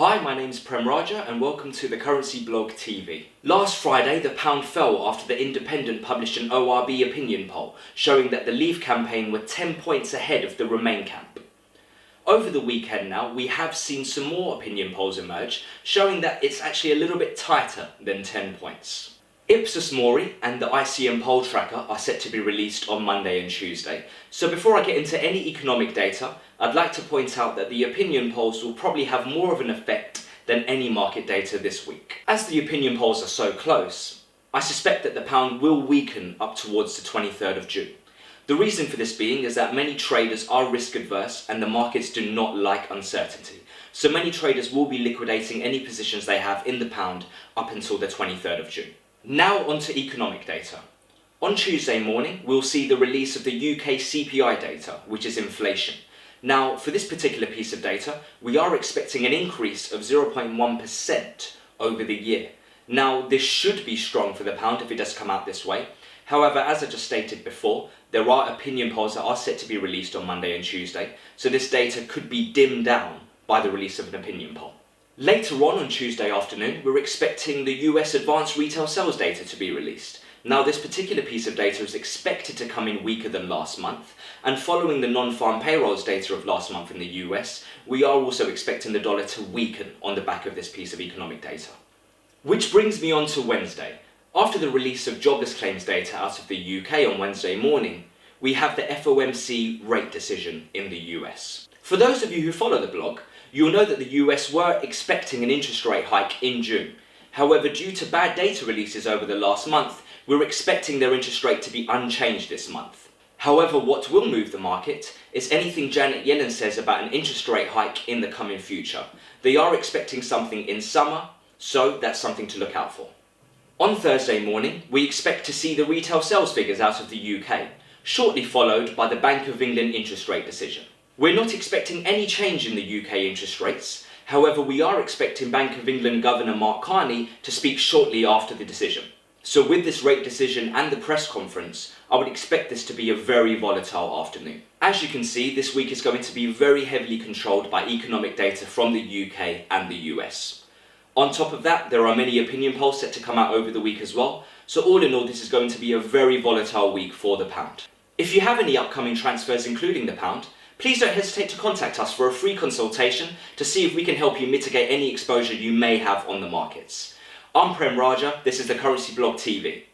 Hi, my name's Prem Raja and welcome to the Currency Blog TV. Last Friday, the pound fell after The Independent published an ORB opinion poll showing that the Leave campaign were 10 points ahead of the Remain camp. Over the weekend now, we have seen some more opinion polls emerge showing that it's actually a little bit tighter than 10 points. Ipsos Mori and the ICM poll tracker are set to be released on Monday and Tuesday. So before I get into any economic data, I'd like to point out that the opinion polls will probably have more of an effect than any market data this week. As the opinion polls are so close, I suspect that the pound will weaken up towards the 23rd of June. The reason for this being is that many traders are risk adverse and the markets do not like uncertainty. So many traders will be liquidating any positions they have in the pound up until the 23rd of June. Now on to economic data. On Tuesday morning, we'll see the release of the UK CPI data, which is inflation. Now, for this particular piece of data, we are expecting an increase of 0.1% over the year. Now, this should be strong for the pound if it does come out this way. However, as I just stated before, there are opinion polls that are set to be released on Monday and Tuesday, so this data could be dimmed down by the release of an opinion poll. Later on Tuesday afternoon, we're expecting the US advanced retail sales data to be released. Now, this particular piece of data is expected to come in weaker than last month, and following the non-farm payrolls data of last month in the US, we are also expecting the dollar to weaken on the back of this piece of economic data. Which brings me on to Wednesday. After the release of jobless claims data out of the UK on Wednesday morning, we have the FOMC rate decision in the US. For those of you who follow the blog, you'll know that the US were expecting an interest rate hike in June. However, due to bad data releases over the last month, we're expecting their interest rate to be unchanged this month. However, what will move the market is anything Janet Yellen says about an interest rate hike in the coming future. They are expecting something in summer, so that's something to look out for. On Thursday morning, we expect to see the retail sales figures out of the UK, shortly followed by the Bank of England interest rate decision. We're not expecting any change in the UK interest rates. However, we are expecting Bank of England Governor Mark Carney to speak shortly after the decision. So with this rate decision and the press conference, I would expect this to be a very volatile afternoon. As you can see, this week is going to be very heavily controlled by economic data from the UK and the US. On top of that, there are many opinion polls set to come out over the week as well. So all in all, this is going to be a very volatile week for the pound. If you have any upcoming transfers including the pound, please don't hesitate to contact us for a free consultation to see if we can help you mitigate any exposure you may have on the markets. I'm Prem Raja, this is the Currency Blog TV.